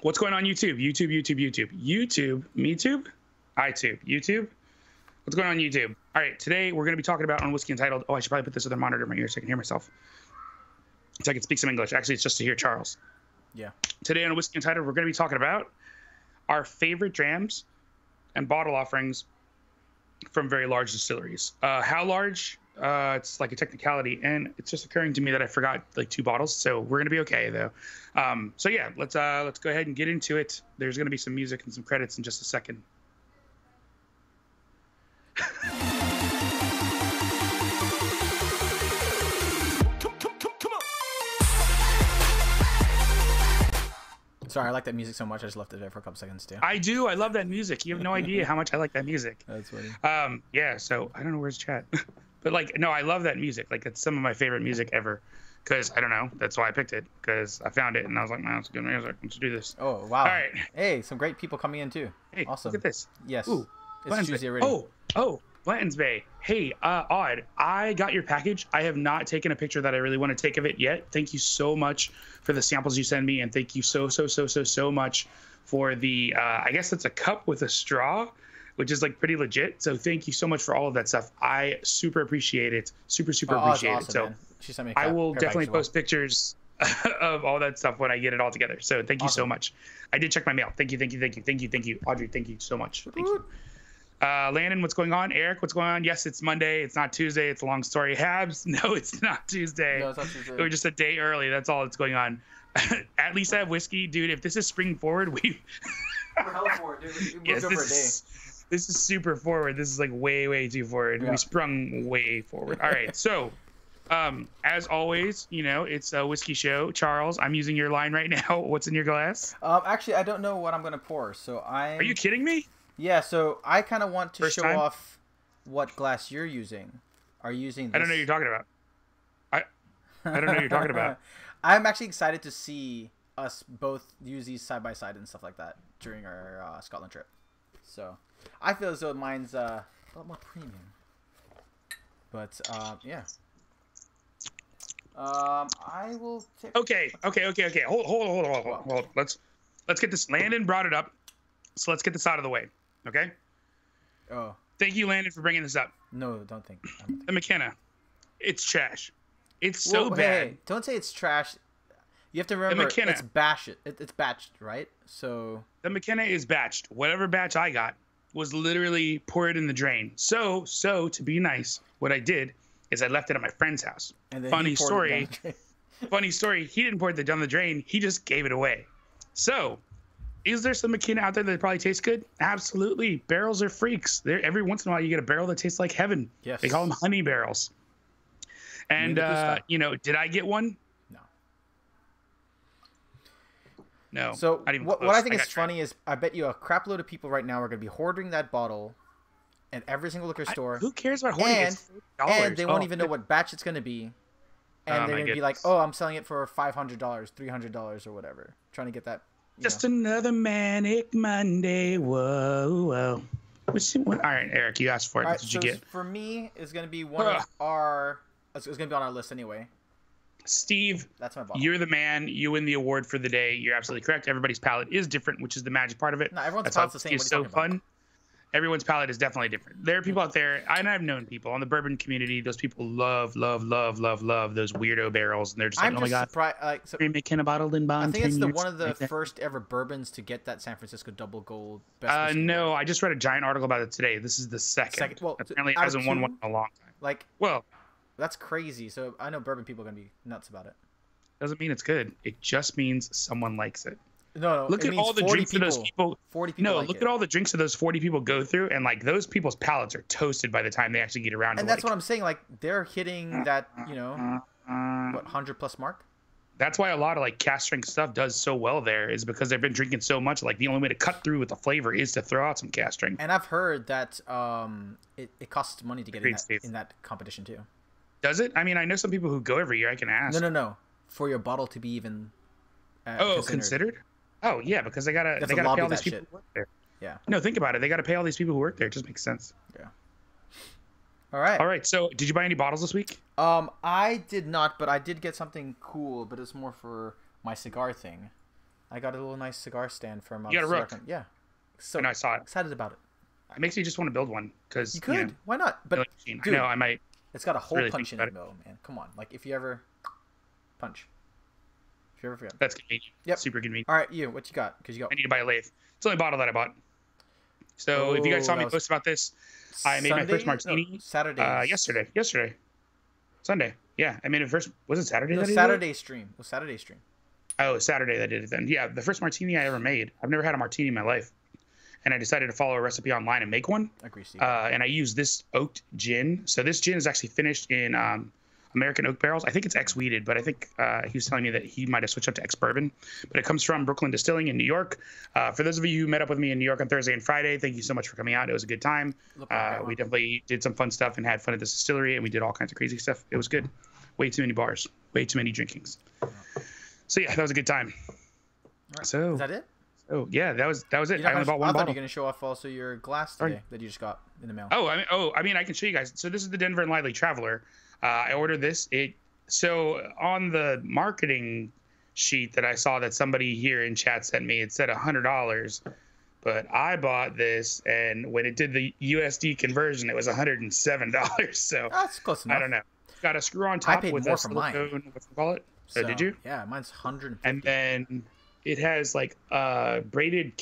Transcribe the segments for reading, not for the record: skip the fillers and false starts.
What's going on YouTube? YouTube, MeTube, iTube, YouTube. What's going on YouTube? All right, today we're going to be talking about on Whiskey Untitled. Oh, I should probably put this other monitor in my ear so I can hear myself. So I can speak some English. Actually, it's just to hear Charles. Yeah. Today on Whiskey Untitled, we're going to be talking about our favorite drams and bottle offerings from very large distilleries. How large? It's like a technicality, and it's just occurring to me that I forgot like 2 bottles, so we're gonna be okay though. So yeah, let's go ahead and get into it. There's gonna be some music and some credits in just a second. Sorry, I like that music so much. I just left it there for a couple seconds too. I do. I love that music. You have no idea how much I like that music. That's funny. Yeah. So I don't know where's chat, but like, no, I love that music. Like, it's some of my favorite music ever. Cause I don't know. That's why I picked it. Cause I found it and I was like, man, that's good music. Let's do this. Oh wow. All right. Hey, some great people coming in too. Hey, awesome. Look at this. Yes. Ooh, it's Tuesday already. Oh, Blanton's Bay. Hey, Odd, I got your package. I have not taken a picture that I really want to take of it yet. Thank you so much for the samples you send me, and thank you so much for the I guess it's a cup with a straw, which is like pretty legit. So thank you so much for all of that stuff. I super appreciate it. Super appreciate awesome, it. So man. She sent me I will definitely post pictures of all that stuff when I get it all together. So thank you so much. I did check my mail. Thank you. Audrey, thank you so much. Thank you. Landon, what's going on? Eric, what's going on? Yes, it's Monday. It's not Tuesday. It's a long story. Habs, no, it's not Tuesday. No, it's not Tuesday. We're just a day early. That's all that's going on. At least I have whiskey. Dude, if this is spring forward, we're hella forward, dude. We moved over a day. This is super forward. This is like way too forward. Yeah. We sprung way forward. All right, so as always, you know, it's a whiskey show. Charles, I'm using your line right now. What's in your glass? Actually, I don't know what I'm going to pour, so Are you kidding me? Yeah, so I kind of want to show off what glass you're using. Are you using this? I don't know what you're talking about. I don't know what you're talking about. I'm actually excited to see us both use these side by side and stuff like that during our Scotland trip. So I feel as though mine's a lot more premium. But yeah. I will take. Okay. Hold. Let's get this. Landon brought it up, so let's get this out of the way. Okay. Oh. Thank you, Landon, for bringing this up. No, don't think. The McKenna, it's trash. It's so bad. Hey, don't say it's trash. You have to remember it's batched. It's batched, right? So the McKenna is batched. Whatever batch I got was literally pour it in the drain. So to be nice, what I did is I left it at my friend's house. And then funny story. Funny story. He didn't pour it down the drain. He just gave it away. So, is there some McKenna out there that probably tastes good? Absolutely. Barrels are freaks. Every once in a while, you get a barrel that tastes like heaven. Yes. They call them honey barrels. And you know, did I get one? No. So what I think is funny is I bet you a crap load of people right now are going to be hoarding that bottle in every single liquor store. Who cares about hoarding? And they won't even know what batch it's going to be. And they're going to be like, oh, I'm selling it for $500, $300 or whatever. Trying to get that. Just another manic Monday. Whoa. All right, Eric, you asked for it. What did you get? For me, it's going to be one of our... It's going to be on our list anyway. Steve, that's my bottle. You're the man. You win the award for the day. You're absolutely correct. Everybody's palate is different, which is the magic part of it. No, everyone's palate's the same. It's so fun. Everyone's palate is definitely different. There are people out there, and I've known people on the bourbon community. Those people love those weirdo barrels, and they're just like, oh my god, surprised. Like, so, McKenna bottled in bond. I think it's one of the first ever bourbons to get that San Francisco Double Gold. Best no, I just read a giant article about it today. This is the second. Well, apparently, it hasn't won one in a long time. Like, well, that's crazy. So I know bourbon people are gonna be nuts about it. Doesn't mean it's good. It just means someone likes it. No, look at all the drinks that those people. 40 people. No, look at all the drinks that those 40 people go through, and like those people's palates are toasted by the time they actually get around. And that's what I'm saying. Like they're hitting that, you know, what 100+ mark. That's why a lot of like cast strength stuff does so well there, is because they've been drinking so much. Like the only way to cut through with the flavor is to throw out some cast strength. And I've heard that it costs money to get in that competition too. Does it? I mean, I know some people who go every year. I can ask. No. For your bottle to be even. Considered? Oh yeah, because they gotta pay all these people who work there. Yeah. No, think about it. They gotta pay all these people who work there. It just makes sense. Yeah. All right. So, did you buy any bottles this week? I did not, but I did get something cool. But it's more for my cigar thing. I got a little nice cigar stand from. You got a Rook? Yeah. So and I saw it. Excited about it. It makes me just want to build one because you could. Why not? But dude, I know I might. It's got a hole really punch in it, though, man. Come on, like if you ever punch, if you ever forget. That's convenient. Yep. Super convenient. All right, what you got? Because you got. I need to buy a lathe. It's the only bottle that I bought. So if you guys saw me post about this, I made my first martini. No, Saturday. Yesterday. Sunday. Yeah, I made it first. Was it Saturday? No, Saturday stream. It was Saturday stream. Oh, Saturday that did it then. Yeah, the first martini I ever made. I've never had a martini in my life. And I decided to follow a recipe online and make one. Agree, Steve. And I used this oaked gin. So this gin is actually finished in American oak barrels. I think it's ex-wheated, but I think he was telling me that he might have switched up to ex-bourbon. But it comes from Brooklyn Distilling in New York. For those of you who met up with me in New York on Thursday and Friday, thank you so much for coming out. It was a good time. We definitely did some fun stuff and had fun at the distillery, and we did all kinds of crazy stuff. It was good. Way too many bars. Way too many drinkings. So yeah, that was a good time. Right. So is that it? Oh yeah, that was it. I only bought one I thought bottle. you were gonna show off also your glass today that you just got in the mail. I mean, I can show you guys. So this is the Denver and Lively Traveler. I ordered this. So on the marketing sheet that I saw that somebody here in chat sent me, it said $100, but I bought this, and when it did the USD conversion, it was $107. So that's close enough. I don't know. It's got a screw on top with a silicone. What do you call it? So, did you? Yeah, mine's 150. And then it has like braided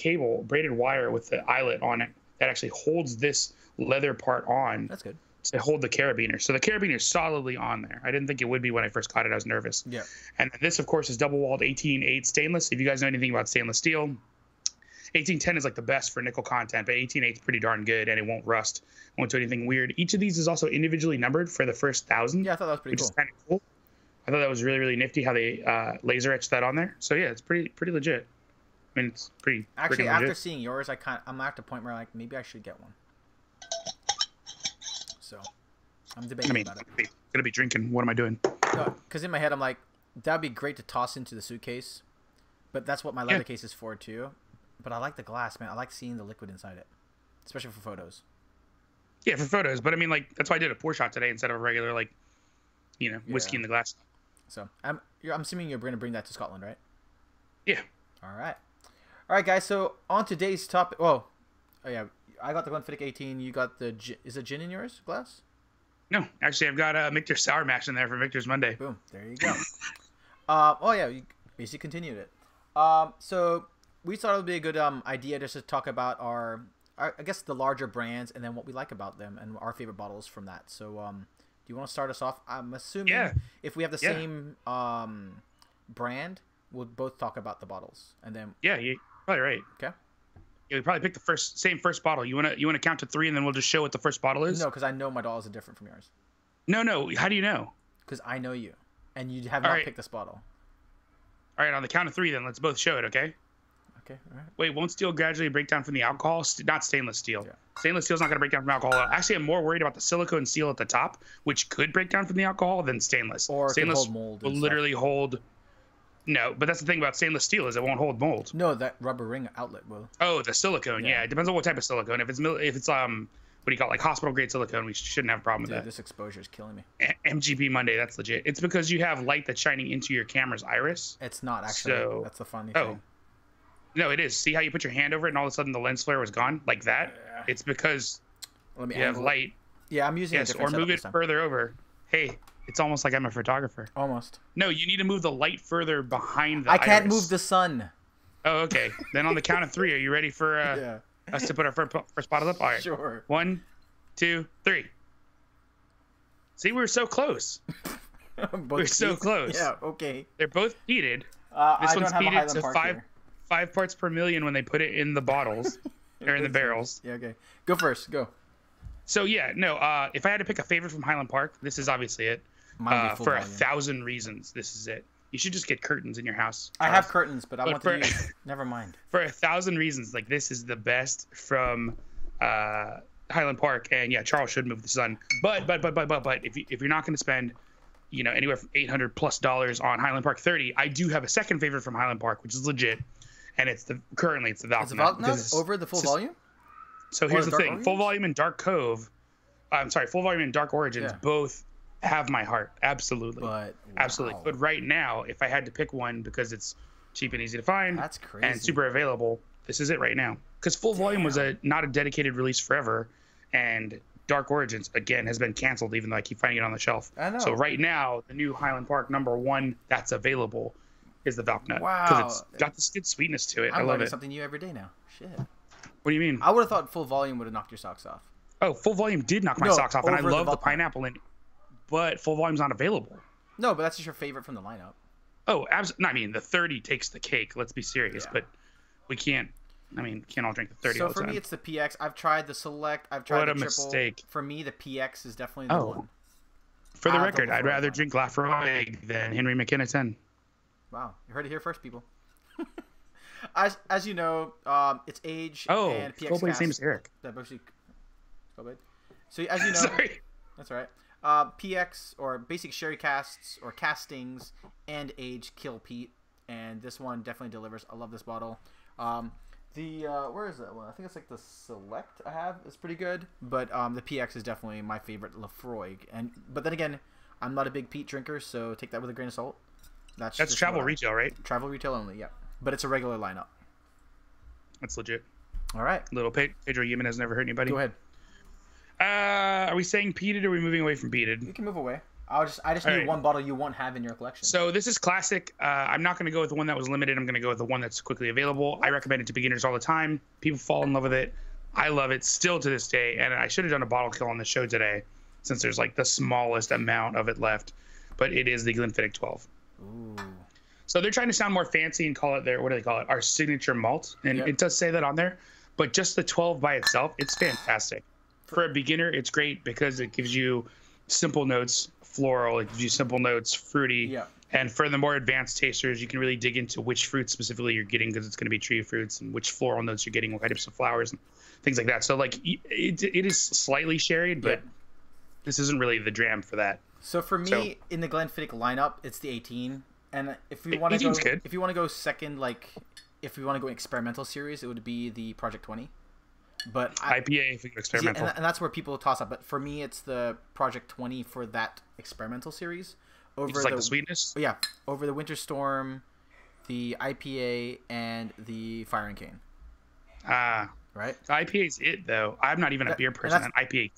wire with the eyelet on it that actually holds this leather part on. That's good. To hold the carabiner. So the carabiner is solidly on there. I didn't think it would be when I first got it. I was nervous. Yeah. And this, of course, is double-walled 18-8 stainless. If you guys know anything about stainless steel, 1810 is like the best for nickel content, but 18-8 is pretty darn good, and it won't rust. It won't do anything weird. Each of these is also individually numbered for the first 1,000. Yeah, I thought that was pretty cool. Which is kind of cool. I thought that was really, really nifty how they laser etched that on there. So yeah, it's pretty legit. I mean, it's pretty. Actually, after seeing yours, I'm at the point where like maybe I should get one. So, I'm debating about it. I'm gonna be drinking. What am I doing? Because in my head, I'm like, that'd be great to toss into the suitcase, but that's what my leather case is for too. But I like the glass, man. I like seeing the liquid inside it, especially for photos. Yeah, for photos. But I mean, like that's why I did a pour shot today instead of a regular whiskey in the glass. So I'm assuming you're going to bring that to Scotland, right? Yeah. All right, guys. So on today's topic, oh yeah, I got the Glenfiddich 18. You got the is it gin in yours glass? No, actually, I've got Victor Sour Mash in there for Victor's Monday. Boom. There you go. Oh yeah, you basically continued it. So we thought it would be a good idea just to talk about our I guess the larger brands and then what we like about them and our favorite bottles from that. So do you want to start us off? I'm assuming if we have the same brand, we'll both talk about the bottles and then. Yeah, you're probably right. Okay. Yeah, we probably pick the same first bottle. You wanna count to 3 and then we'll just show what the first bottle is? No, because I know my bottles are different from yours. No. How do you know? Because I know you, and you have not picked this bottle. All right, on the count of 3, then let's both show it. Okay. Okay. All right. Wait, won't steel gradually break down from the alcohol? Not stainless steel. Yeah. Stainless steel's not going to break down from alcohol. Actually, I'm more worried about the silicone steel at the top, which could break down from the alcohol, than stainless. Or stainless hold mold will literally hold. No, but that's the thing about stainless steel is it won't hold mold. No, that rubber ring outlet will. Oh, the silicone. Yeah, it depends on what type of silicone. If it's what do you call it, like hospital grade silicone, we shouldn't have a problem with that. This exposure is killing me. MGP Monday, that's legit. It's because you have light that's shining into your camera's iris. It's not actually. So, that's the funny thing. No, it is. See how you put your hand over it and all of a sudden the lens flare was gone? Like that? Yeah. It's because you have light. Yeah, I'm using a different or move it further over. Hey, it's almost like I'm a photographer. Almost. No, you need to move the light further behind the I can't move the sun. Oh, okay. Then on the count of 3, are you ready for us to put our first bottle up? All right. Sure. 1, 2, 3. See, we're so close. We're so close. Yeah, okay. They're both heated. This one's heated to 5 parts per million when they put it in the bottles or in the barrels. Yeah, okay. Go first. Go. So yeah, no. If I had to pick a favorite from Highland Park, this is obviously it. For 1,000 reasons, this is it. You should just get curtains in your house. I have curtains, but I want to use. Never mind. For 1,000 reasons, like this is the best from Highland Park, and yeah, Charles should move the sun. But if you're not going to spend, anywhere from $800+ on Highland Park 30, I do have a second favorite from Highland Park, which is legit, and currently it's the Valk. It's the Valk over the full volume. So here's the thing: Origins? Full volume and Dark Cove. I'm sorry, Full volume and Dark Origins both have my heart. Absolutely. Absolutely. But right now, if I had to pick one, because it's cheap and easy to find. That's crazy. And super available. This is it right now. Because Full Volume was not a dedicated release forever, and Dark Origins again has been canceled, even though I keep finding it on the shelf. I know. So right now, the new Highland Park #1 that's available is the Valknut. Wow. Because it's got this good sweetness to it. I love learning it. something new every day now. Shit. What do you mean? I would have thought Full Volume would have knocked your socks off. Oh, Full Volume did knock my socks off, and I love the pineapple in it. But Full Volume's not available. No, but that's just your favorite from the lineup. Oh, absolutely. I mean, the 30 takes the cake. Let's be serious. Yeah. But we can't. I mean, can't all drink the 30 So all the for time. me, it's the PX. I've tried the Select. I've tried the Triple. Mistake. For me, the PX is definitely the one. For the record, I'd rather drink Lafroig than Henry McKenna 10. Wow, you heard it here first, people. as you know, it's age and PX Skullblade's name is Eric. Skullblade. So as you know, Sorry. That's all right. PX or basic sherry casts or castings and age kill peat, and this one definitely delivers. I love this bottle. Where is that one? I think it's like the Select I have. It's pretty good, but the PX is definitely my favorite Lafroig. But then again, I'm not a big peat drinker, so take that with a grain of salt. That's travel retail, right? Travel retail only, yeah. But it's a regular lineup. That's legit. All right. Little Pedro Yemen has never hurt anybody. Go ahead. Are we saying peated or are we moving away from peated? You can move away. I just need one bottle you won't have in your collection. So this is classic. I'm not going to go with the one that was limited. I'm going to go with the one that's quickly available. I recommend it to beginners all the time. People fall in love with it. I love it still to this day. And I should have done a bottle kill on the show today, since there's like the smallest amount of it left. But it is the Glenfiddich 12. Ooh. So they're trying to sound more fancy and call it their, what do they call it? Our signature malt. And it does say that on there. But just the 12 by itself, it's fantastic. For a beginner, it's great because it gives you simple notes, floral. It gives you simple notes, fruity. Yeah. And for the more advanced tasters, you can really dig into which fruits specifically you're getting, because it's going to be tree fruits, and which floral notes you're getting, what types of flowers and things like that. So like it is slightly sherried, but this isn't really the dram for that. So for me, in the Glenfiddich lineup, it's the 18. And if we want to go second, like if we want to go experimental series, it would be the Project 20. But IPA if we go experimental. And that's where people toss up. But for me, it's the Project 20 for that experimental series. Over the sweetness? Yeah. Over the Winter Storm, the IPA, and the Fire and Cane. Right? The IPA is it, though. I'm not even a beer person. An IPA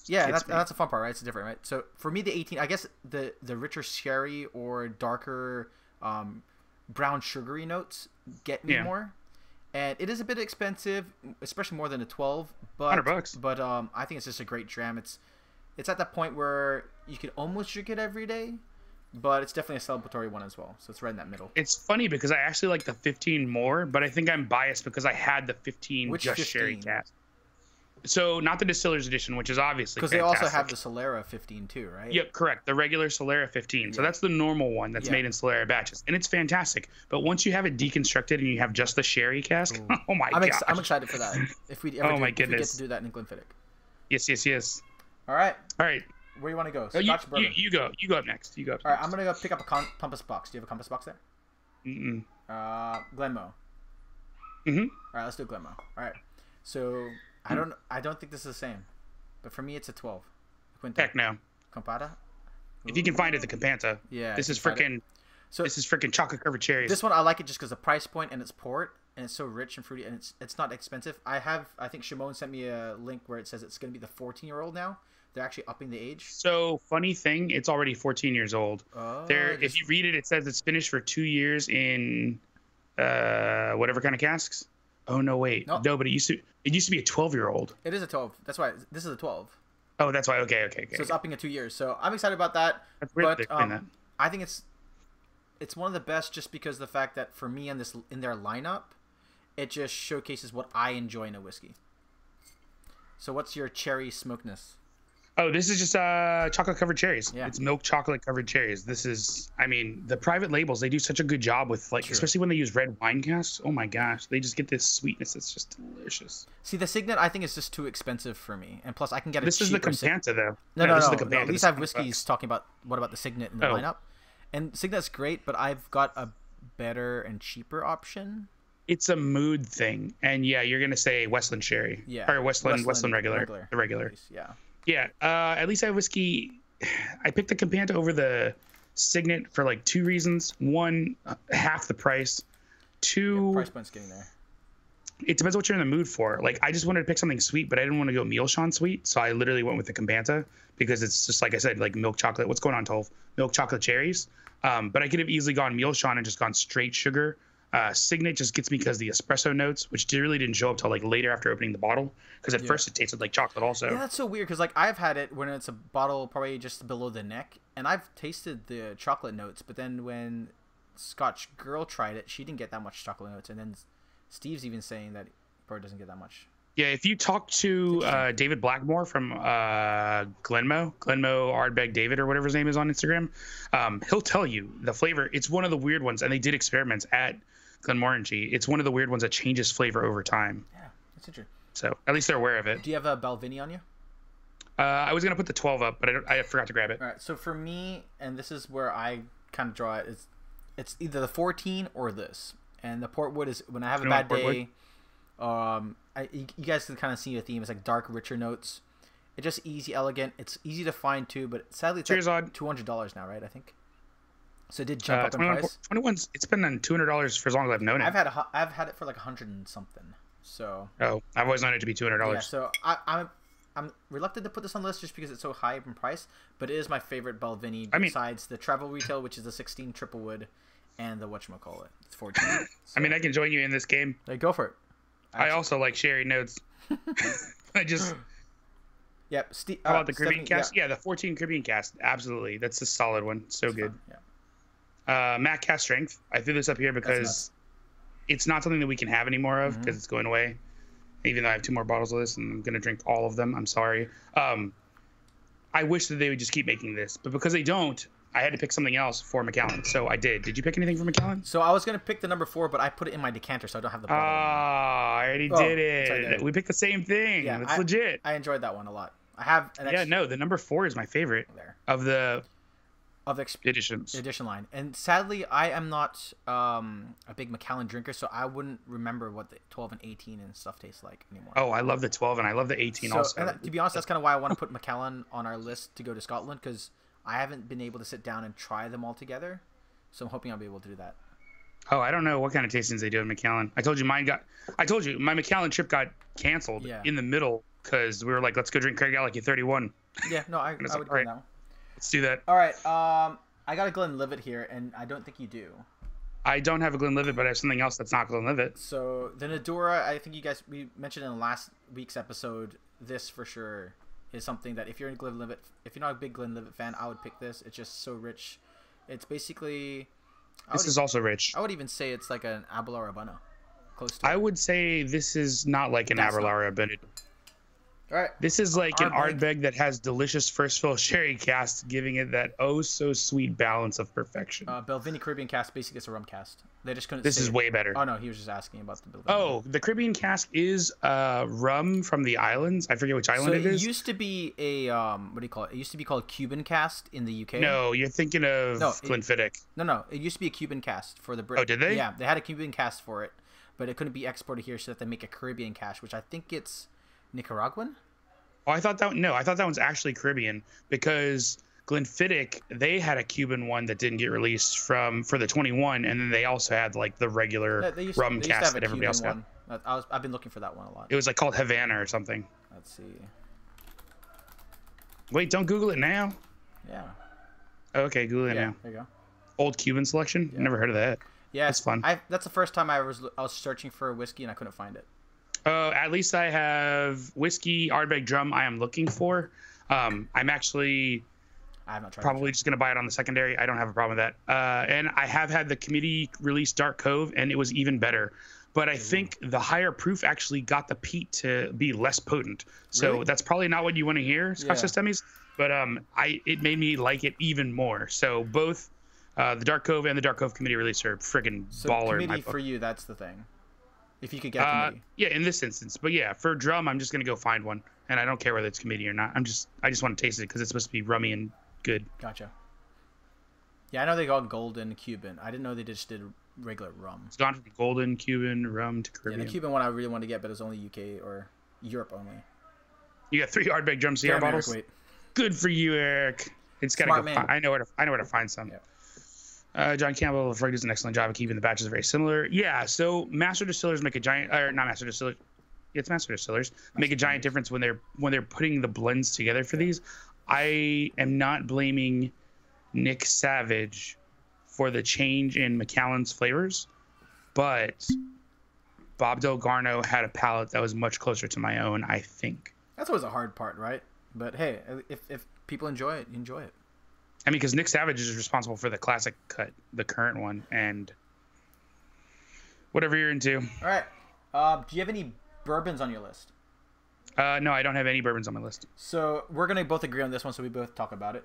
that's the fun part, right? It's different, right? So for me, the 18, I guess the richer sherry or darker brown sugary notes get me more. And it is a bit expensive, especially more than a 12. But $100. But I think it's just a great dram. It's at that point where you could almost drink it every day, but it's definitely a celebratory one as well. So it's right in that middle. It's funny because I actually like the 15 more, but I think I'm biased because I had the 15 Which just 15? sherry cast. So not the Distiller's Edition, which is obviously because they also have the Solera 15 too, right? Yep, correct. The regular Solera 15. Yeah. So that's the normal one that's made in Solera batches, and it's fantastic. But once you have it deconstructed and you have just the sherry cask, oh my god! I'm excited for that. If we ever if we get to do that in Glenfiddich. Yes. All right. Where do you want to go? Scotch bourbon. You go up next. All right, I'm gonna go pick up a compass box. Do you have a compass box there? Glenmo. All right, let's do Glenmo. All right. So I don't think this is the same, but for me it's a 12. Heck no. Campata. If you can find it, the Campanta. Yeah. This is freaking chocolate covered cherries. This one I like it just because the price point and it's port and it's so rich and fruity and it's not expensive. I think Shimon sent me a link where it says it's gonna be the 14-year-old now. They're actually upping the age. So funny thing, it's already 14 years old. If you read it, it says it's finished for 2 years in whatever kind of casks. Oh no, wait, no, but it used to be a 12-year-old. It is a 12. That's why this is a 12. Oh, that's why. Okay. So it's upping to 2 years. So I'm excited about that. That's weird. But I think it's one of the best just because the fact that for me in their lineup, it just showcases what I enjoy in a whiskey. So what's your cherry smokeness? Oh, this is just chocolate covered cherries. Yeah. It's milk chocolate covered cherries. This is, I mean, the private labels, they do such a good job with especially when they use red wine casks. Oh my gosh, they just get this sweetness. It's just delicious. See, the Signet I think is just too expensive for me, and plus I can get this is the Campanta though. No. This is the Campanta. At least I have whiskeys talking about what about the Signet in the lineup, and Signet's great, but I've got a better and cheaper option. It's a mood thing, and yeah, you're gonna say Westland Sherry, or Westland regular, the regular. Yeah, at least I have whiskey. I picked the Campanta over the Signet for like two reasons. One, half the price, two. Price point's getting there. It depends what you're in the mood for. Like, I just wanted to pick something sweet, but I didn't want to go meal-shon sweet, so I literally went with the Campanta because it's just, like I said, like milk chocolate. What's going on, Tolv? Milk chocolate cherries. But I could have easily gone meal-shon and just gone straight sugar. Signet just gets me because the espresso notes, which really didn't show up till like later after opening the bottle, because at first it tasted like chocolate also. Yeah, that's so weird because like I've had it when it's a bottle probably just below the neck, and I've tasted the chocolate notes, but then when Scotch Girl tried it, she didn't get that much chocolate notes, and then Steve's even saying that probably doesn't get that much. Yeah, if you talk to David Blackmore from Glenmo Ardbeg David or whatever his name is on Instagram, he'll tell you the flavor. It's one of the weird ones, and they did experiments at Glenmorangie. It's one of the weird ones that changes flavor over time. Yeah, that's interesting. So at least they're aware of it. Do you have a Balvenie on you? I was gonna put the 12 up, but I forgot to grab it. All right, so for me, and this is where I kind of draw it, it's either the 14 or this. And the Portwood is when I have a bad day. You guys can kind of see the theme. It's like dark, richer notes. It's just easy, elegant. It's easy to find too, but sadly it's like $200 now, right? I think. So it did jump up in price. 21's. It's been on $200 for as long as I've known it. I've had it for like 100 and something. So. Oh, I've always known it to be $200. Yeah. So I'm reluctant to put this on the list just because it's so high in price, but it is my favorite Balvenie besides the Travel Retail, which is the 16 triple wood, and the whatchamacallit. It's 14. So, I mean, I can join you in this game. Hey, go for it. I also like sherry notes. I just. Yep. How about the Caribbean cast? Yeah, the 14 Caribbean cast. Absolutely. That's a solid one. So that's good. Fun. Yeah. Matte cast strength. I threw this up here because it's not something that we can have anymore of because it's going away. Even though I have 2 more bottles of this and I'm going to drink all of them. I'm sorry. I wish that they would just keep making this. But because they don't, I had to pick something else for Macallan. So I did. Did you pick anything for Macallan? So I was going to pick the number 4, but I put it in my decanter, so I don't have the bottle. I already did it. We picked the same thing. Yeah, that's legit. I enjoyed that one a lot. I have an extra... Yeah, no, the number 4 is my favorite of the edition line. And sadly, I am not a big Macallan drinker, so I wouldn't remember what the 12 and 18 and stuff tastes like anymore. Oh, I love the 12 and I love the 18 also. And to be honest, that's kind of why I want to put Macallan on our list to go to Scotland, because I haven't been able to sit down and try them all together. So I'm hoping I'll be able to do that. Oh, I don't know what kind of tastings they do in Macallan. I told you my Macallan trip got canceled in the middle because we were like, let's go drink Craig Gallagher 31. Yeah, no, I would go right. Now. Let's do that. All right. I got a Glenlivet here, and I don't think you do. I don't have a Glenlivet, but I have something else that's not Glenlivet. So the Nadura, I think we mentioned in last week's episode, this for sure is something that if you're not a big Glenlivet fan, I would pick this. It's just so rich. It's basically... This is also rich. I would even say it's like an Abelard Abuna. Close to I would say this is not like an Abelard Abuna. All right. This is like an Ardbeg that has delicious first fill sherry cast, giving it that oh so sweet balance of perfection. Balvenie Caribbean cast, basically it's a rum cast. They just couldn't. This is way better. Oh no, he was just asking about the Balvenie. Oh, the Caribbean cast is rum from the islands. I forget which island it is. It used to be a what do you call it? It used to be called Cuban cast in the UK. No, you're thinking of Glenfiddich. No, it used to be a Cuban cast for the Brit. Oh, did they? Yeah, they had a Cuban cast for it, but it couldn't be exported here, so that they make a Caribbean cast, which I think it's Nicaraguan. Oh, I thought that one's actually Caribbean because Glenfiddich, they had a Cuban one that didn't get released for the 21, and then they also had like the regular rum cast that everybody else got. I've been looking for that one a lot. It was like called Havana or something. Let's see. Wait, don't Google it now. Yeah. Okay, Google it now. There you go. Old Cuban selection. Yeah. Never heard of that. Yeah, that's fun. That's the first time I was searching for a whiskey and I couldn't find it. At least I have whiskey Ardbeg Drum I am looking for. I have not tried probably just going to buy it on the secondary. I don't have a problem with that. And I have had the committee release Dark Cove, and it was even better. But I think the higher proof actually got the peat to be less potent. So that's probably not what you want to hear, Scotch Systemies. But it made me like it even more. So both the Dark Cove and the Dark Cove committee release are friggin' baller. Committee for you, that's the thing. If you could get committee. Yeah, in this instance. But yeah, for drum, I'm just gonna go find one, and I don't care whether it's committee or not. I just want to taste it because it's supposed to be rummy and good. Gotcha. Yeah, I know they got golden Cuban. I didn't know they just did regular rum. It's gone from golden Cuban rum to Caribbean. Yeah, the Cuban one I really wanted to get, but it was only UK or Europe only. You got 3 Ardbeg Drum CR bottles. Eric, wait. Good for you, Eric. It's gotta go. I know where to find some. Yep. John Campbell of Freud does an excellent job of keeping the batches very similar. Yeah, so master distillers make a giant, or not master distillers, it's master distillers make a giant difference when they're putting the blends together for these. I am not blaming Nick Savage for the change in Macallan's flavors, but Bob Delgarno had a palate that was much closer to my own, I think. That's always a hard part, right? But hey, if people enjoy it, you enjoy it. I mean, because Nick Savage is responsible for the classic cut, the current one, and whatever you're into. All right. Do you have any bourbons on your list? No, I don't have any bourbons on my list. So we're going to both agree on this one, so we both talk about it.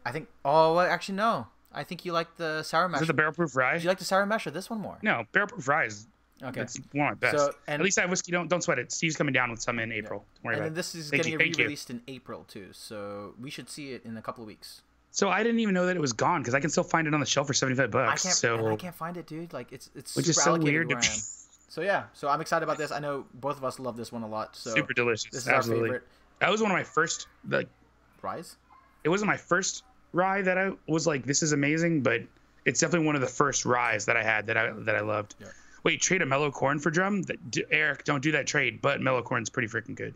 I think... Oh, well, actually, no. I think you like the Sour Mash. Is it the Barrel Proof Rye? Do you like the Sour Mash or this one more? No, Barrel Proof Rye is... Okay. It's one of my best. So, at least I have whiskey. Don't sweat it. Steve's coming down with some in April. Don't worry about it. And then this is getting re-released in April, too. So we should see it in a couple of weeks. So I didn't even know that it was gone because I can still find it on the shelf for $75. I can't find it, dude. Like it's which is so weird to me. So yeah, so I'm excited about this. I know both of us love this one a lot. So super delicious. This is Absolutely. our favorite. That was one of my first ryes. It wasn't my first rye that I was like, this is amazing, but it's definitely one of the first ryes that I had that I loved. Yeah. Wait, trade a mellow corn for drum? Eric, don't do that trade. But mellow corn's pretty freaking good.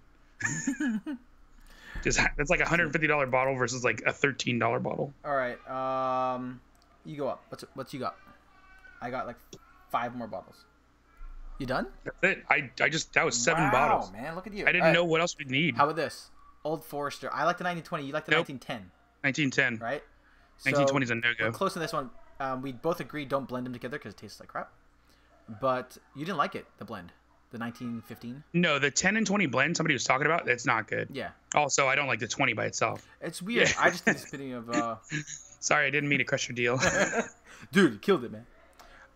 It's like a $150 bottle versus like a $13 bottle. All right, you go up. What's you got? I got like 5 more bottles. You done? That's it. I just that was 7 bottles. Wow, man, look at you. I didn't know what else we'd need. How about this? Old Forester. I like the 1920. You like the 1910. 1910. Right. 1920 is a no-go. We're close to this one. We both agree don't blend them together because it tastes like crap. But you didn't like it, the blend. The 1915? No, the 10 and 20 blend somebody was talking about, that's not good. Yeah. Also, I don't like the 20 by itself. It's weird. Yeah. I just think speaking of... Sorry, I didn't mean to crush your deal. Dude, you killed it, man.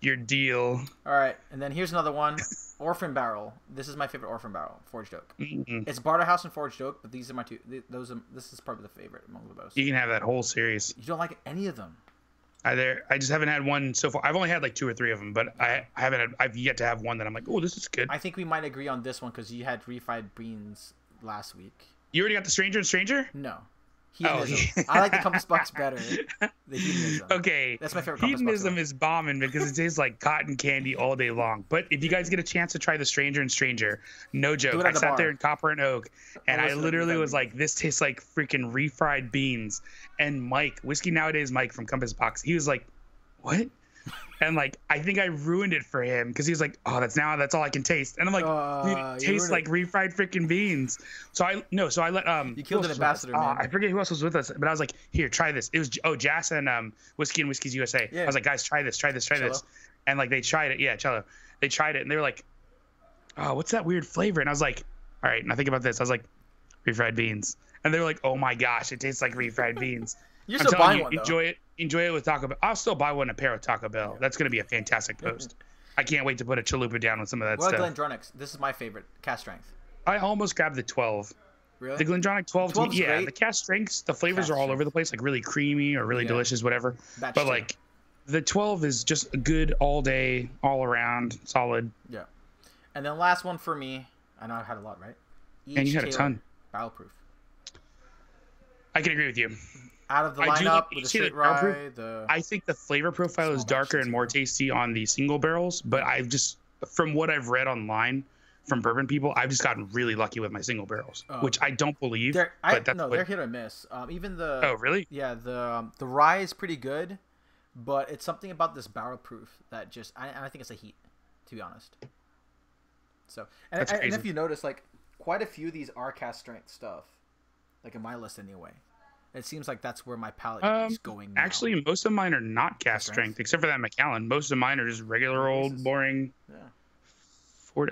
Your deal. All right, and then here's another one. Orphan Barrel. This is my favorite Orphan Barrel, Forged Oak. Mm-hmm. It's Barterhouse and Forged Oak, but these are my two. This is probably the favorite among the most. You can have that whole series. You don't like any of them? I just haven't had one so far. I've only had like 2 or 3 of them, but I've yet to have one that I'm like, oh, this is good. I think we might agree on this one because you had refried beans last week. You already got the Stranger and Stranger? No. Hedonism. I like the Compass Box better. The Hedonism. Okay. That's my favorite Compass Hedonism Box is bombing because it tastes like cotton candy all day long. But if you guys get a chance to try the Stranger and Stranger, no joke. I sat there in Copper and Oak, and I literally was like, this tastes like freaking refried beans. And Mike, Whiskey Nowadays Mike from Compass Box, he was like, what? And like, I think I ruined it for him because he was like, oh, that's all I can taste. And I'm like, dude, it tastes like refried freaking beans. So I let you killed an ambassador, man. I forget who else was with us, but I was like, here, try this. It was Jas and Whiskey and Whiskey's USA. Yeah. I was like, guys, try this. And like they tried it. Yeah, Cello. They tried it and they were like, oh, what's that weird flavor? And I was like, all right, now think about this. I was like, refried beans. And they were like, oh my gosh, it tastes like refried beans. You're still buying one, though. Enjoy it with Taco Bell. I'll still buy one a pair with Taco Bell. Yeah. That's going to be a fantastic post. I can't wait to put a chalupa down with some of that stuff. Glendronach. This is my favorite. Cast strength. I almost grabbed the 12. Really? The Glendronach 12 to me, yeah. Great. The cast strengths, the flavors are all over the place, like really creamy or really delicious, whatever. But like the 12 is just a good all day, all around, solid. Yeah. And then last one for me. I know I had a lot, right? And you had a ton. Barrel proof. I can agree with you. Out of the lineup with the straight rye, I think the flavor profile is darker and more tasty on the single barrels, but I've just, from what I've read online from bourbon people, I've just gotten really lucky with my single barrels, which I don't believe. They're hit or miss. Even the really? Yeah, the rye is pretty good, but it's something about this barrel proof that just I think it's the heat, to be honest. So and if you notice, like quite a few of these are cast strength stuff, like in my list anyway. It seems like that's where my palate is going now. Actually, most of mine are not cast strength, except for that Macallan. Most of mine are just regular old, boring. Yeah.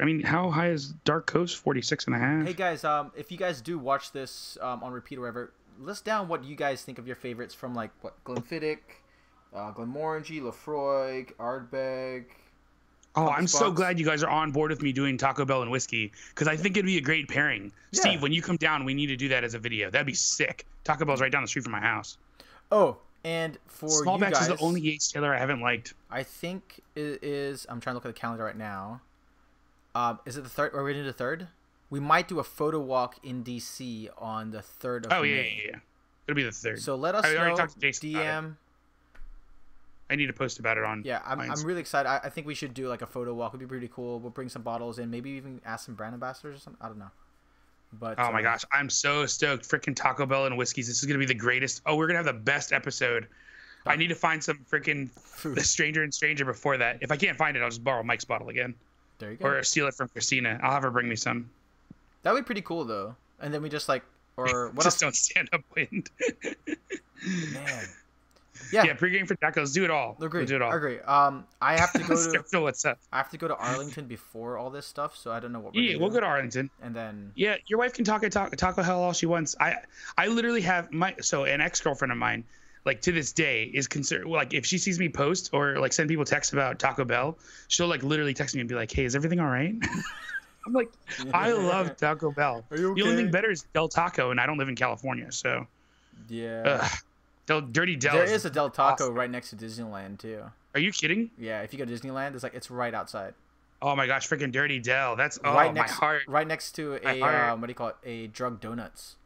I mean, how high is Dark Coast? 46.5. Hey, guys, if you guys do watch this on repeat or whatever, list down what you guys think of your favorites from, like, Glenfiddich, Glenmorangie, Lefroy, Ardbeg. Oh, I'm so glad you guys are on board with me doing Taco Bell and whiskey because I think it'd be a great pairing. Yeah. Steve, when you come down, we need to do that as a video. That'd be sick. Taco Bell's right down the street from my house. Oh, and for Small you Batch guys, is the only Yates Taylor I haven't liked. I think it is. I'm trying to look at the calendar right now. Is it the 3rd? Are we into the 3rd? We might do a photo walk in DC on the 3rd of May. Yeah. It'll be the 3rd. So let us know. already talked to Jason DM. I need to post about it on. Yeah, I'm Lions. really excited. I think we should do like a photo walk. It'd be pretty cool. We'll bring some bottles and maybe even ask some brand ambassadors or something. I don't know. But Oh my gosh, I'm so stoked! Freaking Taco Bell and whiskeys. This is gonna be the greatest. Oh, we're gonna have the best episode. I need to find some freaking the Stranger and Stranger before that. If I can't find it, I'll just borrow Mike's bottle again. There you go. Or steal it from Christina. I'll have her bring me some. That would be pretty cool though. And then we just like, or what Just else? don't stand upwind. Man. Yeah. Yeah, pregame for tacos. Do it all. Agree. We'll do it all. Agree. I have to go to. Schedule what's up. I have to go to Arlington before all this stuff, so I don't know what. Yeah, we'll go to Arlington. And then. Yeah, your wife can talk Taco Hell all she wants. I literally have an ex-girlfriend of mine, like to this day, is concerned. Like if she sees me post or like send people texts about Taco Bell, she'll like literally text me and be like, "Hey, is everything all right?" I'm like, I love Taco Bell. Are you okay? The only thing better is Del Taco, and I don't live in California, so. Yeah. Dirty Del. There is a Del Taco right next to Disneyland too. Are you kidding? Yeah, if you go to Disneyland, it's right outside. Oh my gosh, freaking Dirty Del. That's right my heart. Right next to a what do you call it? A Drug Donuts.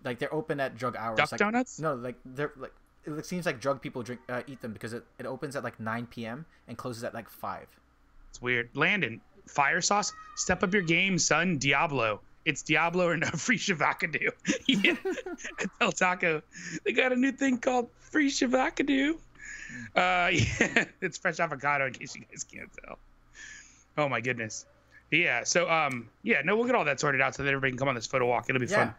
Like they're open at drug hours. Duck Donuts? No, like they're like it seems like drug people eat them because it opens at like 9 p.m. and closes at like 5. It's weird. Landon, fire sauce. Step up your game, son. Diablo. It's Diablo or no free Shavakadu. Yeah. At Del Taco, they got a new thing called free Shavakadu. Yeah, it's fresh avocado in case you guys can't tell. Oh my goodness. Yeah. So no, we'll get all that sorted out so that everybody can come on this photo walk. It'll be fun.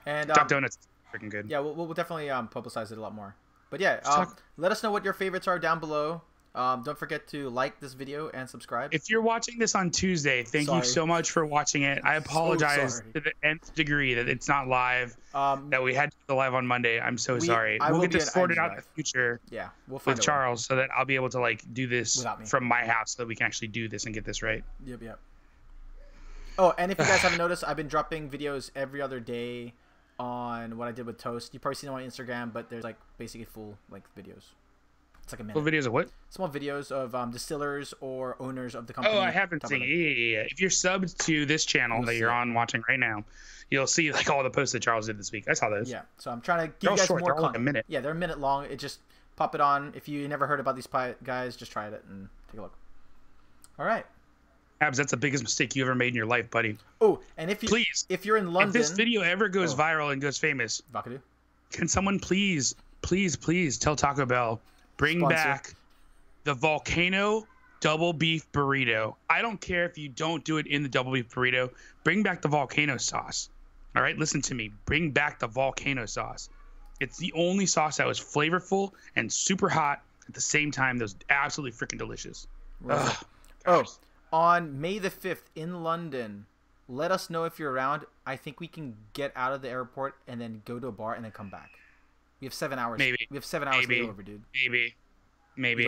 And Duck Donuts, is freaking good. Yeah, we'll definitely publicize it a lot more. But yeah, let us know what your favorites are down below. Don't forget to like this video and subscribe. If you're watching this on Tuesday, thank you so much for watching it. I apologize to the nth degree that it's not live, that we had to do the live on Monday. I'm so sorry. We'll get this sorted out in the future. Yeah, we'll find with Charles so that I'll be able to like do this from my house so that we can actually do this and get this right. Yep. Oh, and if you guys haven't noticed, I've been dropping videos every other day on what I did with Toast. You've probably seen them on Instagram, but there's like basically full length videos. It's like a minute. Full videos of what? Small videos of distillers or owners of the company. Oh, I haven't seen it. Yeah. If you're subbed to this channel that you're on watching right now, you'll see like all the posts that Charles did this week. I saw those. Yeah. So I'm trying to give you guys more content. Like a minute. Yeah, they're a minute long. It just pop it on. If you never heard about these guys, just try it and take a look. All right. Abs, that's the biggest mistake you ever made in your life, buddy. Oh, and if you're in London, if this video ever goes viral and goes famous, can someone please tell Taco Bell bring back the volcano double beef burrito? I don't care if you don't do it in the double beef burrito. Bring back the volcano sauce. All right, listen to me. Bring back the volcano sauce. It's the only sauce that was flavorful and super hot at the same time. That was absolutely freaking delicious. Right. Oh. On May the 5th in London, let us know if you're around. I think we can get out of the airport and then go to a bar and then come back. We have 7 hours. Maybe. We have 7 hours to over, dude. Maybe.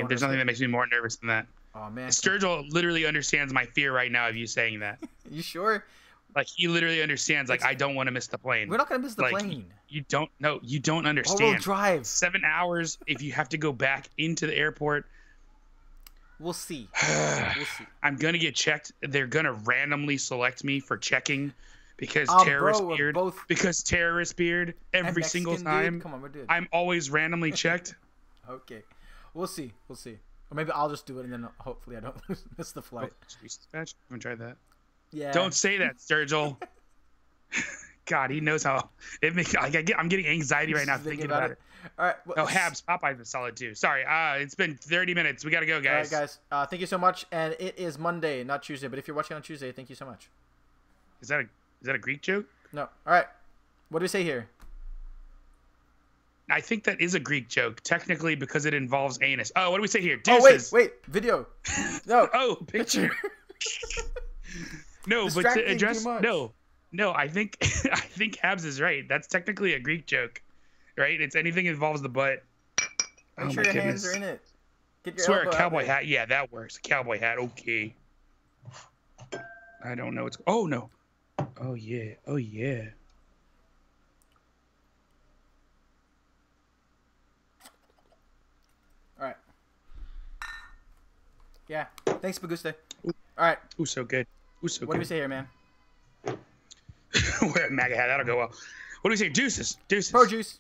There's nothing that makes me more nervous than that. Oh, man. Sturgill literally understands my fear right now of you saying that. You sure? Like, he literally understands, like, I don't want to miss the plane. We're not going to miss the plane. You don't understand. We'll drive. 7 hours if you have to go back into the airport. We'll see. I'm going to get checked. They're going to randomly select me for checking because terrorist beard every single time. Come on, we're doing. I'm always randomly checked. Okay. We'll see. Or maybe I'll just do it and then hopefully I don't miss the flight. Dispatch? Haven't tried that. Yeah. Don't say that, Sturgill. God, he knows how it makes. I'm getting anxiety right now thinking about it. All right. Well, Habs, Popeyes is solid too. Sorry. It's been 30 minutes. We gotta go, guys. All right, guys. Thank you so much. And it is Monday, not Tuesday. But if you're watching on Tuesday, thank you so much. Is that a Greek joke? No. All right. What do we say here? I think that is a Greek joke, technically, because it involves anus. Oh, what do we say here? Deuces. Oh, wait. Video. No. Oh, picture. No, but to address no. I think Habs is right. That's technically a Greek joke, right? It's anything that involves the butt. Make sure your hands are in it. Get your elbow cowboy hat. Yeah, that works. Cowboy hat. Okay. I don't know. Oh no. Oh yeah. Oh yeah. All right. Yeah. Thanks, Baguste. All right. Ooh, so good. What do we say here, man? Wear a MAGA hat. That'll go well. What do we say? Deuces. Pro juice.